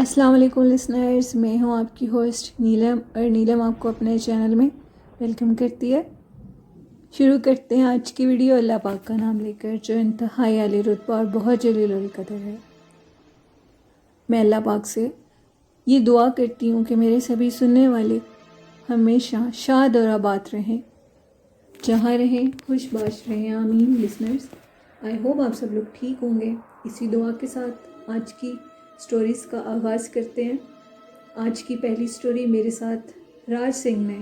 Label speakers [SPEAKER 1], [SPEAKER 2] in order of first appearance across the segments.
[SPEAKER 1] السلام علیکم لسنرز، میں ہوں آپ کی ہوسٹ نیلم، اور نیلم آپ کو اپنے چینل میں ویلکم کرتی ہے۔ شروع کرتے ہیں آج کی ویڈیو اللہ پاک کا نام لے کر، جو انتہائی عالی رتبہ اور بہت جلیل القدر ہے۔ میں اللہ پاک سے یہ دعا کرتی ہوں کہ میرے سبھی سننے والے ہمیشہ شاد اور آباد رہیں، جہاں رہیں خوش باش رہیں، آمین۔ لسنرز، آئی ہوپ آپ سب لوگ ٹھیک ہوں گے۔ اسی دعا کے ساتھ آج کی سٹوریز کا آغاز کرتے ہیں۔ آج کی پہلی سٹوری میرے ساتھ راج سنگھ نے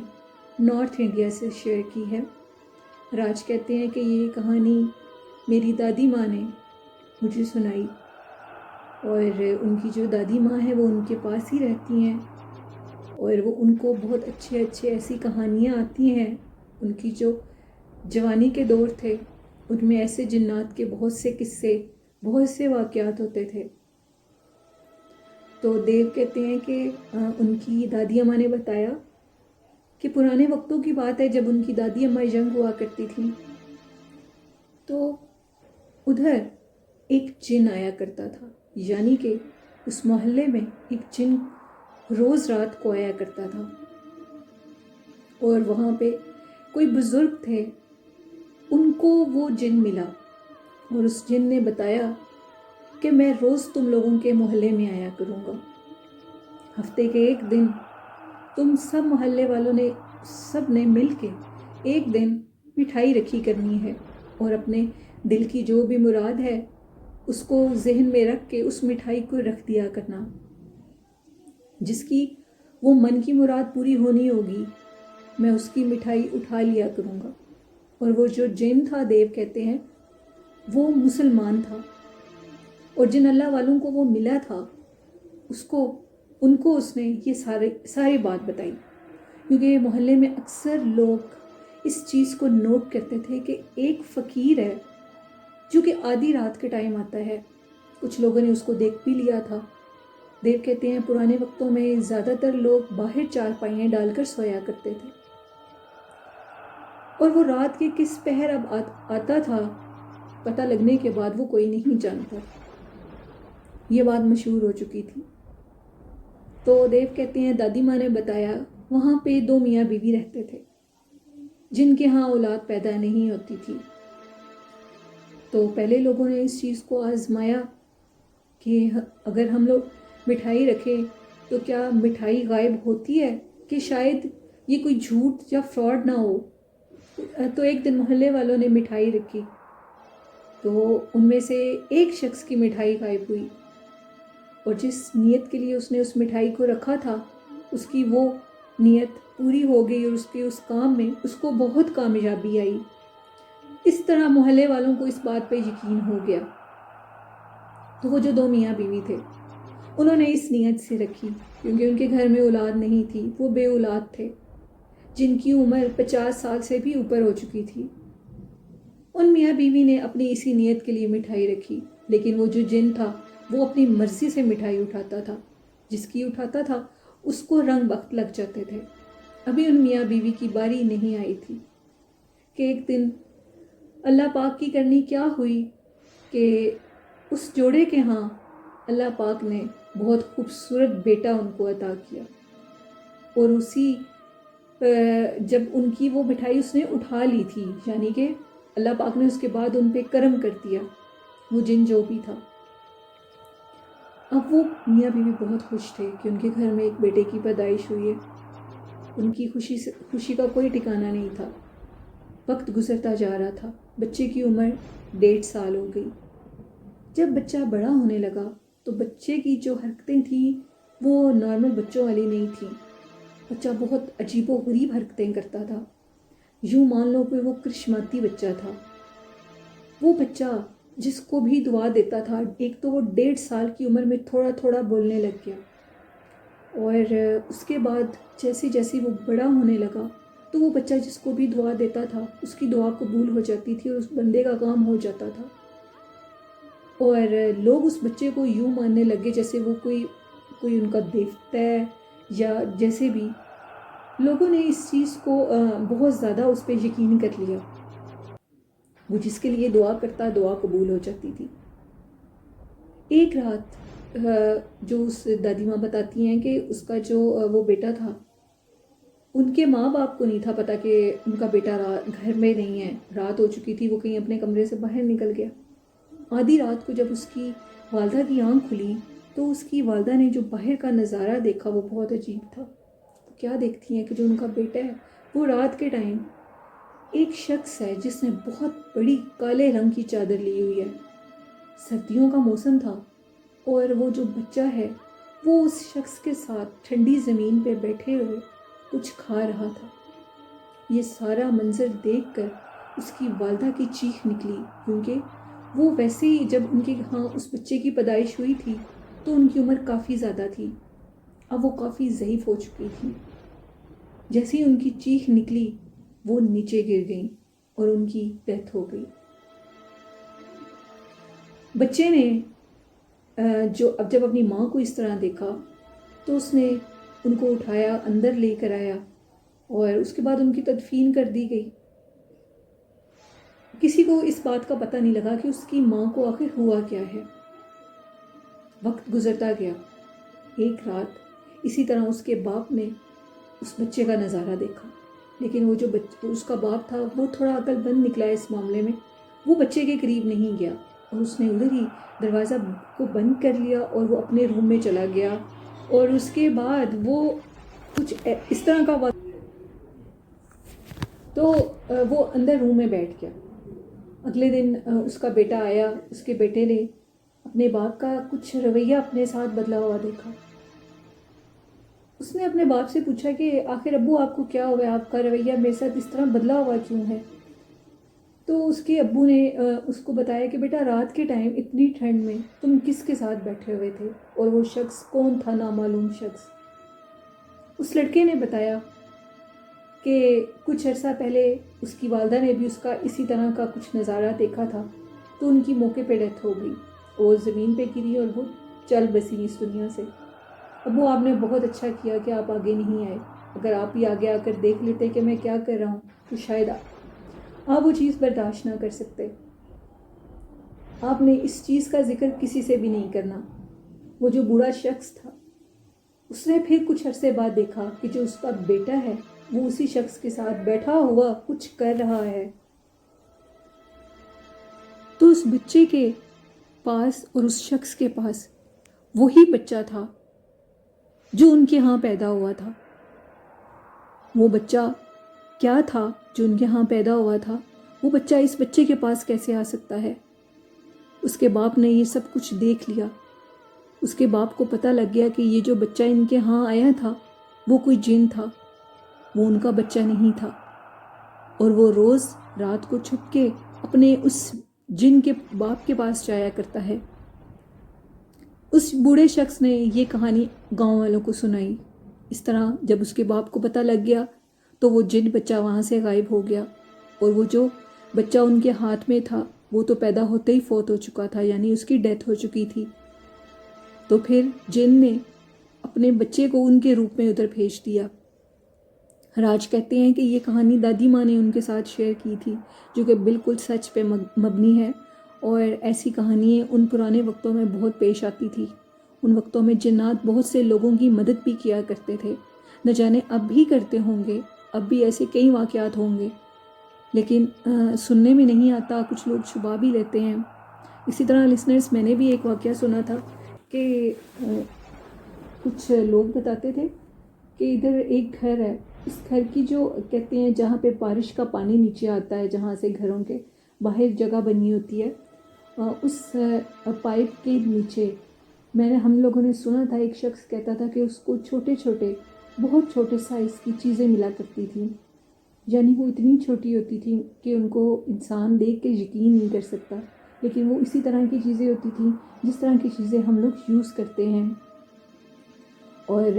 [SPEAKER 1] نارتھ انڈیا سے شیئر کی ہے۔ راج کہتے ہیں کہ یہ کہانی میری دادی ماں نے مجھے سنائی، اور ان کی جو دادی ماں ہے وہ ان کے پاس ہی رہتی ہیں، اور وہ ان کو بہت اچھے ایسی کہانیاں آتی ہیں۔ ان کی جو جوانی کے دور تھے ان میں ایسے جنات کے بہت سے قصے، بہت سے واقعات ہوتے تھے۔ تو دیو کہتے ہیں کہ ان کی دادی اماں نے بتایا کہ پرانے وقتوں کی بات ہے، جب ان کی دادی اماں جنگ ہوا کرتی تھیں تو ادھر ایک جن آیا کرتا تھا، یعنی کہ اس محلے میں ایک جن روز رات کو آیا کرتا تھا، اور وہاں پہ کوئی بزرگ تھے، ان کو وہ جن ملا، اور اس جن نے بتایا کہ میں روز تم لوگوں کے محلے میں آیا کروں گا۔ ہفتے کے ایک دن تم سب محلے والوں نے سب نے مل کے ایک دن مٹھائی رکھی کرنی ہے، اور اپنے دل کی جو بھی مراد ہے اس کو ذہن میں رکھ کے اس مٹھائی کو رکھ دیا کرنا۔ جس کی وہ من کی مراد پوری ہونی ہوگی، میں اس کی مٹھائی اٹھا لیا کروں گا۔ اور وہ جو جن تھا، دیو کہتے ہیں، وہ مسلمان تھا، اور جن اللہ والوں کو وہ ملا تھا ان کو اس نے یہ ساری بات بتائی، کیونکہ محلے میں اکثر لوگ اس چیز کو نوٹ کرتے تھے کہ ایک فقیر ہے جو کہ آدھی رات کے ٹائم آتا ہے۔ کچھ لوگوں نے اس کو دیکھ بھی لیا تھا۔ دیو کہتے ہیں پرانے وقتوں میں زیادہ تر لوگ باہر چارپائیاں ڈال کر سویا کرتے تھے، اور وہ رات کے کس پہر اب آتا تھا، پتہ لگنے کے بعد وہ کوئی نہیں جانتا تھا۔ یہ بات مشہور ہو چکی تھی۔ تو دیو کہتے ہیں دادی ماں نے بتایا وہاں پہ 2 میاں بیوی رہتے تھے جن کے ہاں اولاد پیدا نہیں ہوتی تھی۔ تو پہلے لوگوں نے اس چیز کو آزمایا کہ اگر ہم لوگ مٹھائی رکھیں تو کیا مٹھائی غائب ہوتی ہے، کہ شاید یہ کوئی جھوٹ یا فراڈ نہ ہو۔ تو ایک دن محلے والوں نے مٹھائی رکھی، تو ان میں سے ایک شخص کی مٹھائی غائب ہوئی، اور جس نیت کے لیے اس نے اس مٹھائی کو رکھا تھا اس کی وہ نیت پوری ہو گئی، اور اس کام میں اس کو بہت کامیابی آئی۔ اس طرح محلے والوں کو اس بات پہ یقین ہو گیا۔ تو وہ جو 2 میاں بیوی تھے انہوں نے اس نیت سے رکھی، کیونکہ ان کے گھر میں اولاد نہیں تھی، وہ بے اولاد تھے جن کی عمر 50 سال سے بھی اوپر ہو چکی تھی۔ ان میاں بیوی نے اپنی اسی نیت کے لیے مٹھائی رکھی، لیکن وہ جو جن تھا وہ اپنی مرضی سے مٹھائی اٹھاتا تھا، جس کی اٹھاتا تھا اس کو رنگ وقت لگ جاتے تھے۔ ابھی ان میاں بیوی کی باری نہیں آئی تھی کہ ایک دن اللہ پاک کی کرنی کیا ہوئی کہ اس جوڑے کے ہاں اللہ پاک نے بہت خوبصورت بیٹا ان کو عطا کیا، اور جب ان کی وہ مٹھائی اس نے اٹھا لی تھی، یعنی کہ اللہ پاک نے اس کے بعد ان پہ کرم کر دیا، وہ جن جو بھی تھا۔ اب وہ میاں بیوی بہت خوش تھے کہ ان کے گھر میں ایک بیٹے کی پیدائش ہوئی ہے۔ ان کی خوشی کا کوئی ٹھکانہ نہیں تھا۔ وقت گزرتا جا رہا تھا، بچے کی عمر 1.5 سال ہو گئی۔ جب بچہ بڑا ہونے لگا تو بچے کی جو حرکتیں تھیں وہ نارمل بچوں والی نہیں تھیں۔ بچہ بہت عجیب و غریب حرکتیں کرتا تھا، یوں مان لو کہ وہ کرشماتی بچہ تھا۔ وہ بچہ جس کو بھی دعا دیتا تھا، ایک تو وہ 1.5 سال کی عمر میں تھوڑا تھوڑا بولنے لگ گیا، اور اس کے بعد جیسے وہ بڑا ہونے لگا تو وہ بچہ جس کو بھی دعا دیتا تھا اس کی دعا قبول ہو جاتی تھی، اور اس بندے کا کام ہو جاتا تھا، اور لوگ اس بچے کو یوں ماننے لگے جیسے وہ کوئی ان کا دیوتا ہے، یا جیسے بھی لوگوں نے اس چیز کو بہت زیادہ اس پہ یقین کر لیا۔ وہ جس کے لیے دعا کرتا دعا قبول ہو جاتی تھی۔ ایک رات جو اس دادی ماں بتاتی ہیں کہ اس کا جو وہ بیٹا تھا، ان کے ماں باپ کو نہیں تھا پتہ کہ ان کا بیٹا گھر میں نہیں ہے، رات ہو چکی تھی، وہ کہیں اپنے کمرے سے باہر نکل گیا۔ آدھی رات کو جب اس کی والدہ کی آنکھ کھلی تو اس کی والدہ نے جو باہر کا نظارہ دیکھا وہ بہت عجیب تھا۔ کیا دیکھتی ہیں کہ جو ان کا بیٹا ہے وہ رات کے ٹائم ایک شخص ہے جس نے بہت بڑی کالے رنگ کی چادر لی ہوئی ہے، سردیوں کا موسم تھا، اور وہ جو بچہ ہے وہ اس شخص کے ساتھ ٹھنڈی زمین پہ بیٹھے ہوئے کچھ کھا رہا تھا۔ یہ سارا منظر دیکھ کر اس کی والدہ کی چیخ نکلی، کیونکہ وہ ویسے ہی جب ان کے ہاں اس بچے کی پیدائش ہوئی تھی تو ان کی عمر کافی زیادہ تھی، اب وہ کافی ضعیف ہو چکی تھی۔ جیسے ہی ان کی چیخ نکلی وہ نیچے گر گئیں اور ان کی ڈیتھ ہو گئی۔ بچے نے جب اپنی ماں کو اس طرح دیکھا تو اس نے ان کو اٹھایا، اندر لے کر آیا، اور اس کے بعد ان کی تدفین کر دی گئی۔ کسی کو اس بات کا پتہ نہیں لگا کہ اس کی ماں کو آخر ہوا کیا ہے۔ وقت گزرتا گیا، ایک رات اسی طرح اس کے باپ نے اس بچے کا نظارہ دیکھا، لیکن وہ جو اس کا باپ تھا وہ تھوڑا عقل مند نکلا اس معاملے میں، وہ بچے کے قریب نہیں گیا اور اس نے ادھر ہی دروازہ کو بند کر لیا اور وہ اپنے روم میں چلا گیا، اور اس کے بعد وہ کچھ اس طرح کا تو وہ اندر روم میں بیٹھ گیا۔ اگلے دن اس کا بیٹا آیا، اس کے بیٹے نے اپنے باپ کا کچھ رویہ اپنے ساتھ بدلا ہوا دیکھا۔ اس نے اپنے باپ سے پوچھا کہ آخر ابو آپ کو کیا ہوا ہے، آپ کا رویہ میرے ساتھ اس طرح بدلا ہوا کیوں ہے؟ تو اس کے ابو نے اس کو بتایا کہ بیٹا رات کے ٹائم اتنی ٹھنڈ میں تم کس کے ساتھ بیٹھے ہوئے تھے، اور وہ شخص کون تھا، نامعلوم شخص۔ اس لڑکے نے بتایا کہ کچھ عرصہ پہلے اس کی والدہ نے بھی اس کا اسی طرح کا کچھ نظارہ دیکھا تھا، تو ان کی موقع پہ ڈیتھ ہو گئی، وہ زمین پہ گری اور وہ چل بسی اس دنیا سے۔ ابو آپ نے بہت اچھا کیا کہ آپ آگے نہیں آئے، اگر آپ ہی آگے آ کر دیکھ لیتے کہ میں کیا کر رہا ہوں تو شاید آپ وہ چیز برداشت نہ کر سکتے۔ آپ نے اس چیز کا ذکر کسی سے بھی نہیں کرنا۔ وہ جو بوڑھا شخص تھا اس نے پھر کچھ عرصے بعد دیکھا کہ جو اس کا بیٹا ہے وہ اسی شخص کے ساتھ بیٹھا ہوا کچھ کر رہا ہے۔ تو اس بچے کے پاس اور اس شخص کے پاس وہی بچہ تھا جو ان کے ہاں پیدا ہوا تھا۔ وہ بچہ کیا تھا جو ان کے ہاں پیدا ہوا تھا، وہ بچہ اس بچے کے پاس کیسے آ سکتا ہے؟ اس کے باپ نے یہ سب کچھ دیکھ لیا۔ اس کے باپ کو پتہ لگ گیا کہ یہ جو بچہ ان کے ہاں آیا تھا وہ کوئی جن تھا، وہ ان کا بچہ نہیں تھا، اور وہ روز رات کو چھپ کے اپنے اس جن کے باپ کے پاس جایا کرتا ہے۔ اس بوڑھے شخص نے یہ کہانی گاؤں والوں کو سنائی۔ اس طرح جب اس کے باپ کو پتہ لگ گیا تو وہ جن بچہ وہاں سے غائب ہو گیا، اور وہ جو بچہ ان کے ہاتھ میں تھا وہ تو پیدا ہوتے ہی فوت ہو چکا تھا، یعنی اس کی ڈیتھ ہو چکی تھی۔ تو پھر جن نے اپنے بچے کو ان کے روپ میں ادھر بھیج دیا۔ راج کہتے ہیں کہ یہ کہانی دادی ماں نے ان کے ساتھ شیئر کی تھی، جو کہ بالکل سچ پہ مبنی ہے، اور ایسی کہانیاں ان پرانے وقتوں میں بہت پیش آتی تھی۔ ان وقتوں میں جنات بہت سے لوگوں کی مدد بھی کیا کرتے تھے، نہ جانے اب بھی کرتے ہوں گے، اب بھی ایسے کئی واقعات ہوں گے، لیکن سننے میں نہیں آتا، کچھ لوگ چھپا بھی لیتے ہیں۔ اسی طرح لسنرز، میں نے بھی ایک واقعہ سنا تھا کہ کچھ لوگ بتاتے تھے کہ ادھر ایک گھر ہے، اس گھر کی جو کہتے ہیں جہاں پہ بارش کا پانی نیچے آتا ہے، جہاں سے گھروں کے باہر جگہ بنی ہوتی ہے، اس پائپ کے نیچے ہم لوگوں نے سنا تھا، ایک شخص کہتا تھا کہ اس کو چھوٹے چھوٹے بہت چھوٹے سائز کی چیزیں ملا کرتی تھیں، یعنی وہ اتنی چھوٹی ہوتی تھیں کہ ان کو انسان دیکھ کے یقین نہیں کر سکتا، لیکن وہ اسی طرح کی چیزیں ہوتی تھیں جس طرح کی چیزیں ہم لوگ یوز کرتے ہیں۔ اور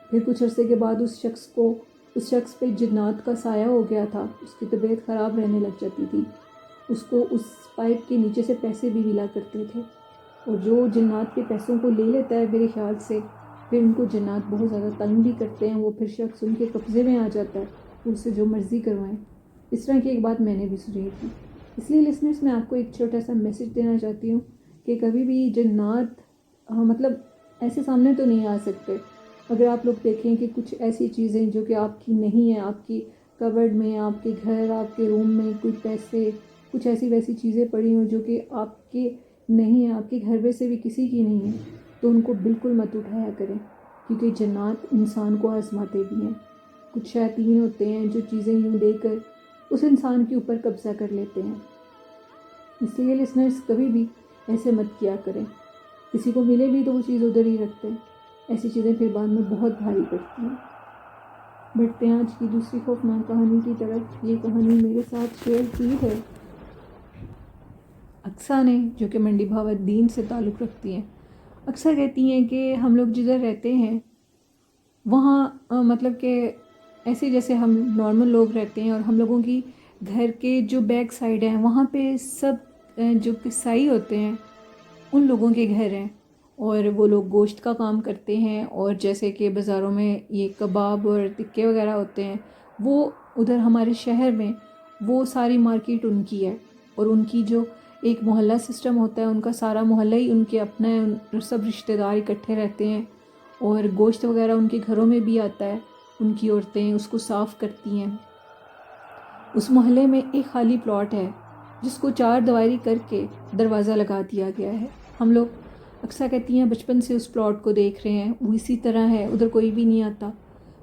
[SPEAKER 1] پھر کچھ عرصے کے بعد اس شخص پہ جنات کا سایہ ہو گیا تھا، اس کی طبیعت خراب رہنے لگ جاتی تھی، اس کو اس پائپ کے نیچے سے پیسے بھی ملا کرتے تھے، اور جو جنات کے پیسوں کو لے لیتا ہے میرے خیال سے، پھر ان کو جنات بہت زیادہ تنگ بھی کرتے ہیں، وہ پھر شخص ان کے قبضے میں آ جاتا ہے، ان سے جو مرضی کروائیں۔ اس طرح کی ایک بات میں نے بھی سنی تھی۔ اس لیے لسنرز، میں آپ کو ایک چھوٹا سا میسج دینا چاہتی ہوں کہ کبھی بھی جنات مطلب ایسے سامنے تو نہیں آ سکتے. اگر آپ لوگ دیکھیں کہ کچھ ایسی چیزیں جو کہ آپ کی نہیں ہیں، آپ کی کبرڈ میں، آپ کے گھر، آپ کے روم میں کوئی پیسے، کچھ ایسی ویسی چیزیں پڑی ہوں جو کہ آپ کے نہیں ہیں، آپ کے گھر میں سے بھی کسی کی نہیں ہیں، تو ان کو بالکل مت اٹھایا کریں، کیونکہ جنات انسان کو آزماتے بھی ہیں. کچھ شیاطین ہوتے ہیں جو چیزیں یوں دے کر اس انسان کے اوپر قبضہ کر لیتے ہیں. اس لیے لسنرز کبھی بھی ایسے مت کیا کریں. کسی کو ملے بھی تو وہ چیز ادھر ہی رکھتے ہیں. ایسی چیزیں پھر بعد میں بہت بھاری پڑتی ہیں. بڑھتے ہیں آج کی دوسری خوفناک کہانی کی طرف. یہ کہانی میرے ساتھ شیئر کی ہے اقصیٰ نے، جو کہ منڈی بہاؤالدین سے تعلق رکھتی ہیں. اقصیٰ کہتی ہیں کہ ہم لوگ جدھر رہتے ہیں وہاں مطلب کہ ایسے جیسے ہم نارمل لوگ رہتے ہیں، اور ہم لوگوں کی گھر کے جو بیک سائڈ ہیں وہاں پہ سب جو قصائی ہوتے ہیں ان لوگوں کے گھر ہیں، اور وہ لوگ گوشت کا کام کرتے ہیں. اور جیسے کہ بازاروں میں یہ کباب اور ٹکے وغیرہ ہوتے ہیں، وہ ادھر ہمارے شہر میں وہ ساری مارکیٹ ان کی ہے. اور ان کی جو ایک محلہ سسٹم ہوتا ہے، ان کا سارا محلہ ہی ان کے اپنا ہے. سب رشتہ دار اکٹھے رہتے ہیں، اور گوشت وغیرہ ان کے گھروں میں بھی آتا ہے. ان کی عورتیں اس کو صاف کرتی ہیں. اس محلے میں ایک خالی پلاٹ ہے جس کو 4 دیواری کر کے دروازہ لگا دیا گیا ہے. ہم لوگ اقصیٰ کہتی ہیں بچپن سے اس پلاٹ کو دیکھ رہے ہیں، وہ اسی طرح ہے، ادھر کوئی بھی نہیں آتا.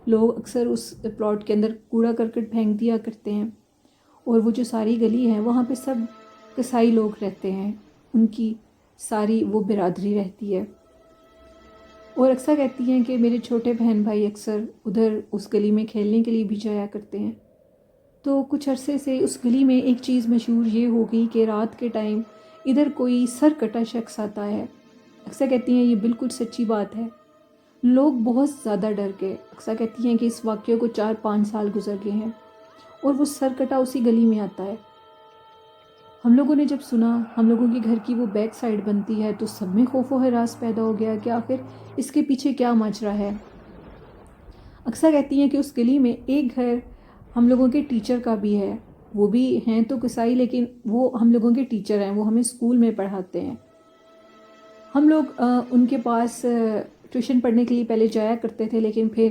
[SPEAKER 1] لوگ اکثر اس پلاٹ کے اندر کوڑا کرکٹ پھینک دیا کرتے ہیں. اور وہ جو ساری گلی ہے وہاں پہ سب قصائی لوگ رہتے ہیں، ان کی ساری وہ برادری رہتی ہے. اور اقصیٰ کہتی ہیں کہ میرے چھوٹے بہن بھائی اکثر ادھر اس گلی میں کھیلنے کے لیے بھی جایا کرتے ہیں. تو کچھ عرصے سے اس گلی میں ایک چیز مشہور یہ ہو گئی کہ رات کے ٹائم ادھر کوئی سر کٹا شخص آتا ہے. اقصیٰ کہتی ہیں یہ بالکل سچی بات ہے. لوگ بہت زیادہ ڈر گئے. اقصیٰ کہتی ہیں کہ اس واقعے کو 4-5 سال گزر گئے ہیں، اور وہ سر کٹا اسی گلی میں آتا ہے. ہم لوگوں نے جب سنا، ہم لوگوں کے گھر کی وہ بیک سائڈ بنتی ہے، تو سب میں خوف و ہراس پیدا ہو گیا کہ آخر اس کے پیچھے کیا ماجرا ہے. اقصیٰ کہتی ہیں کہ اس گلی میں ایک گھر ہم لوگوں کے ٹیچر کا بھی ہے. وہ بھی ہیں تو قصائی، لیکن وہ ہم لوگوں کے ٹیچر ہیں، وہ ہمیں اسکول میں پڑھاتے ہیں. ہم لوگ ان کے پاس ٹیوشن پڑھنے کے لیے پہلے جایا کرتے تھے، لیکن پھر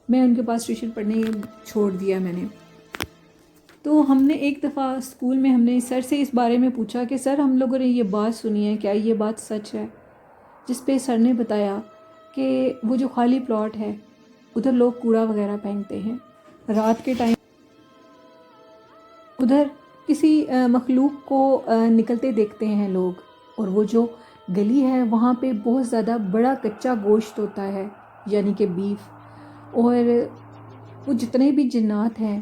[SPEAKER 1] میں ان کے پاس ٹیوشن پڑھنے چھوڑ دیا میں نے. تو ہم نے ایک دفعہ اسکول میں ہم نے سر سے اس بارے میں پوچھا کہ سر ہم لوگوں نے یہ بات سنی ہے، کیا یہ بات سچ ہے؟ جس پہ سر نے بتایا کہ وہ جو خالی پلاٹ ہے ادھر لوگ کوڑا وغیرہ پھینکتے ہیں رات کے ٹائم. ادھر کسی مخلوق کو نکلتے دیکھتے ہیں لوگ. اور وہ جو گلی ہے وہاں پہ بہت زیادہ بڑا کچا گوشت ہوتا ہے، یعنی کہ بیف. اور وہ جتنے بھی جنات ہیں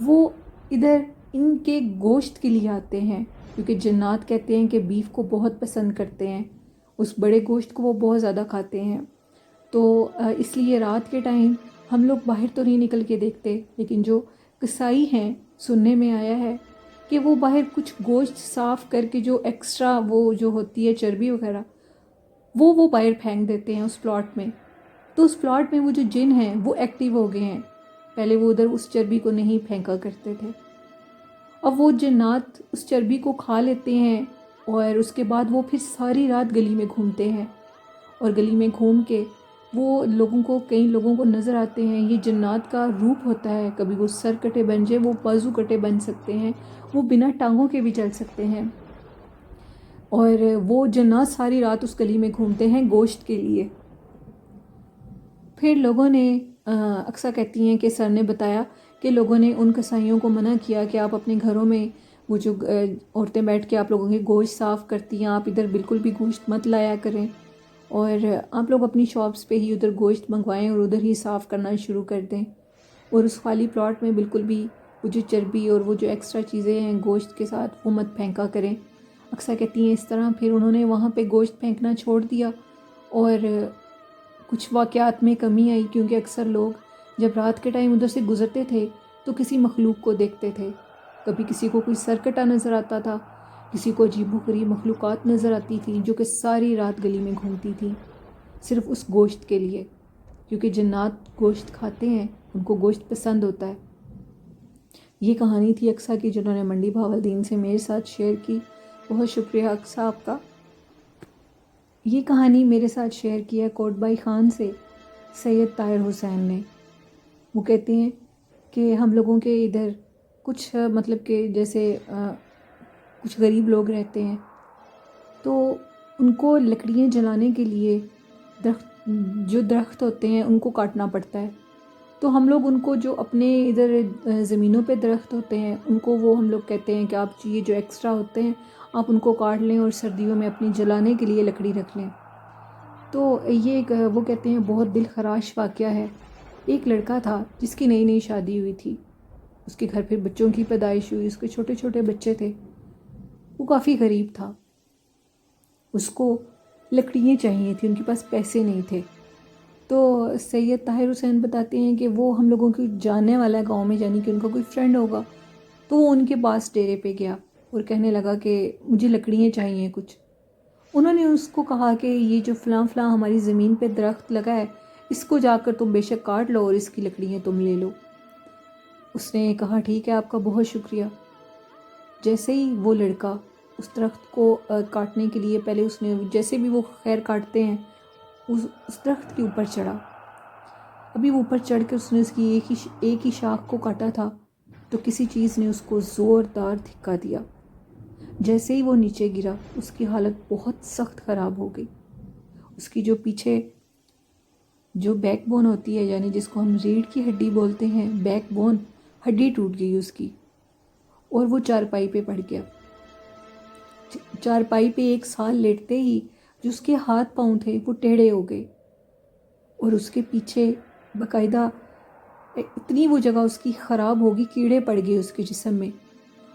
[SPEAKER 1] وہ ادھر ان کے گوشت کے لیے آتے ہیں، کیونکہ جنات کہتے ہیں کہ بیف کو بہت پسند کرتے ہیں، اس بڑے گوشت کو وہ بہت زیادہ کھاتے ہیں. تو اس لیے رات کے ٹائم ہم لوگ باہر تو نہیں نکل کے دیکھتے، لیکن جو قصائی ہیں سننے میں آیا ہے کہ وہ باہر کچھ گوشت صاف کر کے جو ایکسٹرا وہ جو ہوتی ہے چربی وغیرہ وہ باہر پھینک دیتے ہیں اس پلاٹ میں. تو اس پلاٹ میں وہ جو جن ہیں وہ ایکٹیو ہو گئے ہیں. پہلے وہ ادھر اس چربی کو نہیں پھینکا کرتے تھے. اب وہ جنات اس چربی کو کھا لیتے ہیں، اور اس کے بعد وہ پھر ساری رات گلی میں گھومتے ہیں. اور گلی میں گھوم کے وہ کئی لوگوں کو نظر آتے ہیں. یہ جنات کا روپ ہوتا ہے، کبھی وہ سر کٹے بن جائے، وہ بازو کٹے بن سکتے ہیں، وہ بنا ٹانگوں کے بھی چل سکتے ہیں. اور وہ جنات ساری رات اس گلی میں گھومتے ہیں گوشت کے لیے. پھر لوگوں نے اقصیٰ کہتی ہیں کہ سر نے بتایا کہ لوگوں نے ان قصائیوں کو منع کیا کہ آپ اپنے گھروں میں وہ جو عورتیں بیٹھ کے آپ لوگوں کے گوشت صاف کرتی ہیں، آپ ادھر بالکل بھی گوشت مت لایا کریں، اور آپ لوگ اپنی شاپس پہ ہی ادھر گوشت منگوائیں اور ادھر ہی صاف کرنا شروع کر دیں. اور اس خالی پلاٹ میں بالکل بھی وہ جو چربی اور وہ جو ایکسٹرا چیزیں ہیں گوشت کے ساتھ وہ مت پھینکا کریں. اقصیٰ کہتی ہیں اس طرح پھر انہوں نے وہاں پہ گوشت پھینکنا چھوڑ دیا. اور کچھ واقعات میں کمی آئی، کیونکہ اکثر لوگ جب رات کے ٹائم ادھر سے گزرتے تھے تو کسی مخلوق کو دیکھتے تھے. کبھی کسی کو کوئی سرکٹا نظر آتا تھا، کسی کو عجیب و غریب مخلوقات نظر آتی تھی جو کہ ساری رات گلی میں گھومتی تھی صرف اس گوشت کے لیے، کیونکہ جنات گوشت کھاتے ہیں، ان کو گوشت پسند ہوتا ہے. یہ کہانی تھی اقصیٰ کی جنہوں نے منڈی بہاؤالدین سے میرے ساتھ شیئر کی. بہت شکریہ اقصیٰ آپ کا. یہ کہانی میرے ساتھ شیئر کیا کوٹ بائی خان سے سید طاہر حسین نے۔ وہ کہتے ہیں کہ ہم لوگوں کے ادھر کچھ مطلب کہ جیسے کچھ غریب لوگ رہتے ہیں، تو ان کو لکڑیاں جلانے کے لیے جو درخت ہوتے ہیں ان کو کاٹنا پڑتا ہے۔ تو ہم لوگ ان کو جو اپنے ادھر زمینوں پہ درخت ہوتے ہیں ان کو وہ ہم لوگ کہتے ہیں کہ آپ یہ جو ایکسٹرا ہوتے ہیں آپ ان کو کاٹ لیں اور سردیوں میں اپنی جلانے کے لیے لکڑی رکھ لیں۔ تو یہ ایک وہ کہتے ہیں بہت دل خراش واقعہ ہے۔ ایک لڑکا تھا جس کی نئی نئی شادی ہوئی تھی، اس کے گھر پھر بچوں کی پیدائش ہوئی، اس کے چھوٹے چھوٹے بچے تھے، وہ کافی غریب تھا، اس کو لکڑیاں چاہیے تھیں، ان کے پاس پیسے نہیں تھے۔ تو سید طاہر حسین بتاتے ہیں کہ وہ ہم لوگوں کی جاننے والا ہے گاؤں میں، یعنی کہ ان کا کوئی فرینڈ ہوگا، تو وہ ان کے پاس ڈیرے پہ گیا اور کہنے لگا کہ مجھے لکڑیاں چاہیے کچھ۔ انہوں نے اس کو کہا کہ یہ جو فلاں فلاں ہماری زمین پہ درخت لگا ہے اس کو جا کر تم بے شک کاٹ لو اور اس کی لکڑیاں تم لے لو۔ اس نے کہا ٹھیک ہے، آپ کا بہت شکریہ۔ جیسے ہی وہ لڑکا اس درخت کو کاٹنے کے لیے، پہلے اس نے جیسے بھی وہ خیر کاٹتے ہیں اس درخت کے اوپر چڑھا، ابھی وہ اوپر چڑھ کے اس نے اس کی ایک ہی شاخ کو کاٹا تھا تو کسی چیز نے اس کو زوردار دھکا دیا۔ جیسے ہی وہ نیچے گرا اس کی حالت بہت سخت خراب ہو گئی، اس کی جو پیچھے جو بیک بون ہوتی ہے، یعنی جس کو ہم ریڑھ کی ہڈی بولتے ہیں، بیک بون ہڈی ٹوٹ گئی اس کی، اور وہ چارپائی پہ پڑ گیا۔ چارپائی پہ ایک سال لیٹتے ہی جو اس کے ہاتھ پاؤں تھے وہ ٹیڑھے ہو گئے، اور اس کے پیچھے باقاعدہ اتنی وہ جگہ اس کی خراب ہوگی، کیڑے پڑ گئے اس کے جسم میں۔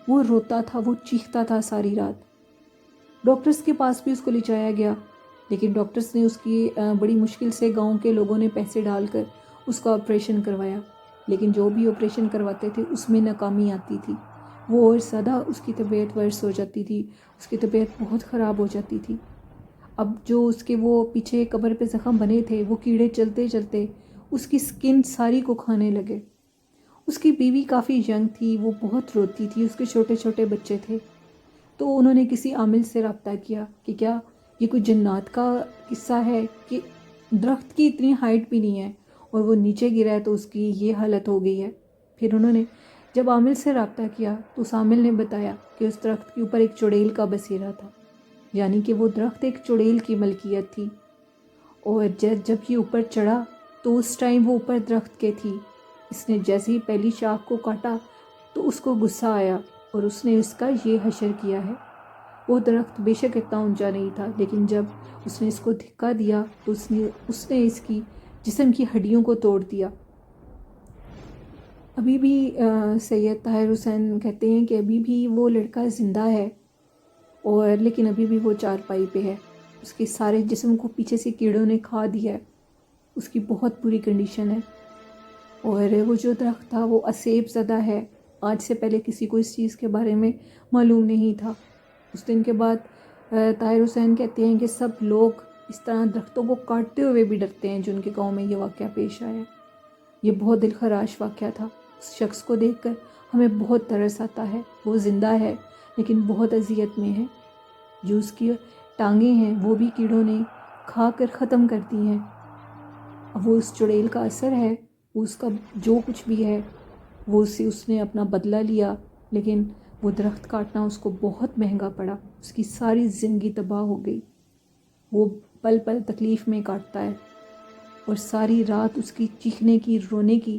[SPEAKER 1] وہ روتا تھا، وہ چیختا تھا ساری رات۔ ڈاکٹرز کے پاس بھی اس کو لے جایا گیا، لیکن ڈاکٹرز نے اس کی بڑی مشکل سے گاؤں کے لوگوں نے پیسے ڈال کر اس کا آپریشن کروایا، لیکن جو بھی آپریشن کرواتے تھے اس میں ناکامی آتی تھی، وہ اور زیادہ اس کی طبیعت ورس ہو جاتی تھی، اس کی طبیعت بہت خراب ہو جاتی تھی۔ اب جو اس کے وہ پیچھے قبر پہ زخم بنے تھے وہ کیڑے چلتے چلتے اس کی سکن ساری کو کھانے لگے۔ اس کی بیوی کافی ینگ تھی، وہ بہت روتی تھی، اس کے چھوٹے چھوٹے بچے تھے۔ تو انہوں نے کسی عامل سے رابطہ کیا کہ کیا یہ کوئی جنات کا قصہ ہے کہ درخت کی اتنی ہائٹ بھی نہیں ہے اور وہ نیچے گرا ہے تو اس کی یہ حالت ہو گئی ہے۔ پھر انہوں نے جب عامل سے رابطہ کیا تو اس عامل نے بتایا کہ اس درخت کے اوپر ایک چڑیل کا بسیرا تھا، یعنی کہ وہ درخت ایک چڑیل کی ملکیت تھی، اور جب یہ اوپر چڑھا تو اس ٹائم وہ اوپر درخت کے تھی۔ اس نے جیسے ہی پہلی شاخ کو کاٹا تو اس کو غصہ آیا اور اس نے اس کا یہ حشر کیا ہے۔ وہ درخت بے شک اتنا اونچا نہیں تھا، لیکن جب اس نے اس کو دھکا دیا تو اس نے اس کی جسم کی ہڈیوں کو توڑ دیا۔ ابھی بھی سید طاہر حسین کہتے ہیں کہ ابھی بھی وہ لڑکا زندہ ہے، اور لیکن ابھی بھی وہ چارپائی پہ ہے، اس کے سارے جسم کو پیچھے سے کیڑوں نے کھا دیا ہے، اس کی بہت بری کنڈیشن ہے۔ اور وہ جو درخت تھا وہ اسیب زدہ ہے، آج سے پہلے کسی کو اس چیز کے بارے میں معلوم نہیں تھا۔ اس دن کے بعد طاہر حسین کہتے ہیں کہ سب لوگ اس طرح درختوں کو کاٹتے ہوئے بھی ڈرتے ہیں جو ان کے گاؤں میں یہ واقعہ پیش آیا۔ یہ بہت دل خراش واقعہ تھا، اس شخص کو دیکھ کر ہمیں بہت ترس آتا ہے۔ وہ زندہ ہے لیکن بہت اذیت میں ہے، جو اس کی ٹانگیں ہیں وہ بھی کیڑوں نے کھا کر ختم کر دی ہیں۔ اب وہ اس چڑیل کا اثر ہے، وہ اس کا جو کچھ بھی ہے وہ اس نے اپنا بدلہ لیا، لیکن وہ درخت کاٹنا اس کو بہت مہنگا پڑا، اس کی ساری زندگی تباہ ہو گئی۔ وہ پل پل تکلیف میں کاٹتا ہے، اور ساری رات اس کی چیخنے کی، رونے کی،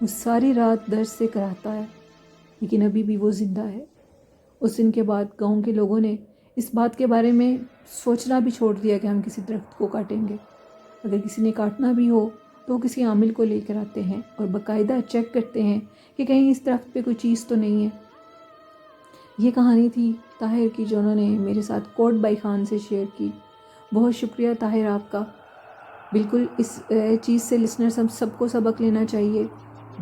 [SPEAKER 1] وہ ساری رات درد سے کراہتا ہے، لیکن ابھی بھی وہ زندہ ہے۔ اس دن کے بعد گاؤں کے لوگوں نے اس بات کے بارے میں سوچنا بھی چھوڑ دیا کہ ہم کسی درخت کو کاٹیں گے۔ اگر کسی نے کاٹنا بھی ہو تو وہ کسی عامل کو لے کر آتے ہیں اور باقاعدہ چیک کرتے ہیں کہ کہیں اس درخت پہ کوئی چیز تو نہیں ہے۔ یہ کہانی تھی طاہر کی جو انہوں نے میرے ساتھ کوٹ بائی خان سے شیئر کی۔ بہت شکریہ طاہر آپ کا۔ بالکل اس چیز سے لسنر سب کو سبق لینا چاہیے،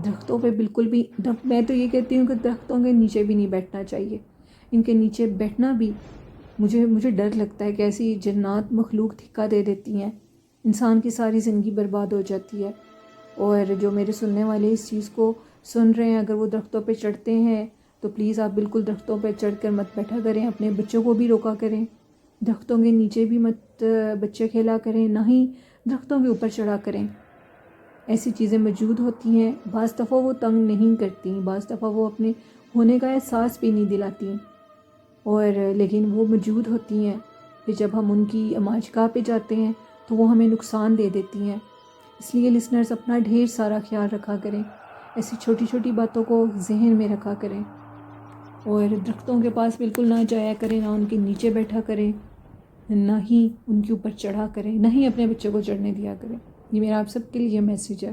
[SPEAKER 1] درختوں پہ بالکل بھی میں تو یہ کہتی ہوں کہ درختوں کے نیچے بھی نہیں بیٹھنا چاہیے، ان کے نیچے بیٹھنا بھی مجھے ڈر لگتا ہے کہ ایسی جنات مخلوق دھکا دے دیتی ہیں، انسان کی ساری زندگی برباد ہو جاتی ہے۔ اور جو میرے سننے والے اس چیز کو سن رہے ہیں، اگر وہ درختوں پہ چڑھتے ہیں تو پلیز آپ بالکل درختوں پہ چڑھ کر مت بیٹھا کریں، اپنے بچوں کو بھی روکا کریں، درختوں کے نیچے بھی مت بچے کھیلا کریں، نہ ہی درختوں کے اوپر چڑھا کریں۔ ایسی چیزیں موجود ہوتی ہیں، بعض دفعہ وہ تنگ نہیں کرتی، بعض دفعہ وہ اپنے ہونے کا احساس بھی نہیں دلاتی، اور لیکن وہ موجود ہوتی ہیں۔ پھر جب ہم ان کی ماجگاہ پہ جاتے ہیں تو وہ ہمیں نقصان دے دیتی ہیں۔ اس لیے لسنرز اپنا ڈھیر سارا خیال رکھا کریں، ایسی چھوٹی چھوٹی باتوں کو ذہن میں رکھا کریں، اور درختوں کے پاس بالکل نہ جایا کریں، نہ ان کے نیچے بیٹھا کریں، نہ ہی ان کے اوپر چڑھا کریں، نہ ہی اپنے بچے کو چڑھنے دیا کریں۔ یہ میرا آپ سب کے لیے میسیج ہے۔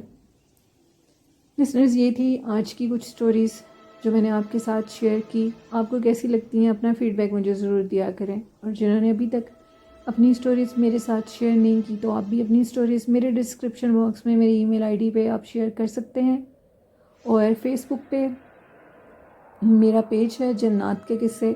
[SPEAKER 1] لسنرز، یہ تھی آج کی کچھ سٹوریز جو میں نے آپ کے ساتھ شیئر کی۔ آپ کو کیسی لگتی ہیں اپنا فیڈ بیک مجھے ضرور دیا کریں، اور جنہوں نے ابھی تک اپنی سٹوریز میرے ساتھ شیئر نہیں کی تو آپ بھی اپنی سٹوریز میرے ڈسکرپشن باکس میں میری ای میل آئی ڈی پہ آپ شیئر کر سکتے ہیں، اور فیس بک پہ میرا پیج ہے جنات کے قصے،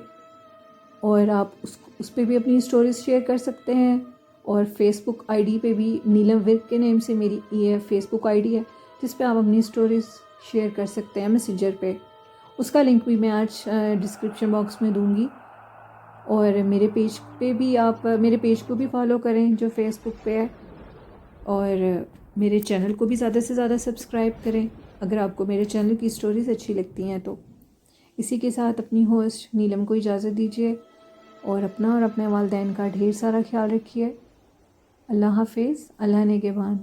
[SPEAKER 1] اور آپ اس پہ بھی اپنی سٹوریز شیئر کر سکتے ہیں، اور فیس بک آئی ڈی پہ بھی نیلم ورک کے نیم سے میری یہ فیس بک آئی ڈی ہے جس پہ آپ اپنی سٹوریز شیئر کر سکتے ہیں میسنجر پہ۔ اس کا لنک بھی میں آج ڈسکرپشن باکس میں دوں گی، اور میرے پیج پہ بھی آپ میرے پیج کو بھی فالو کریں جو فیس بک پہ ہے، اور میرے چینل کو بھی زیادہ سے زیادہ سبسکرائب کریں اگر آپ کو میرے چینل کی سٹوریز اچھی لگتی ہیں تو۔ اسی کے ساتھ اپنی ہوسٹ نیلم کو اجازت دیجیے، اور اپنا اور اپنے والدین کا ڈھیر سارا خیال رکھیے۔ اللہ حافظ، اللہ نگہبان۔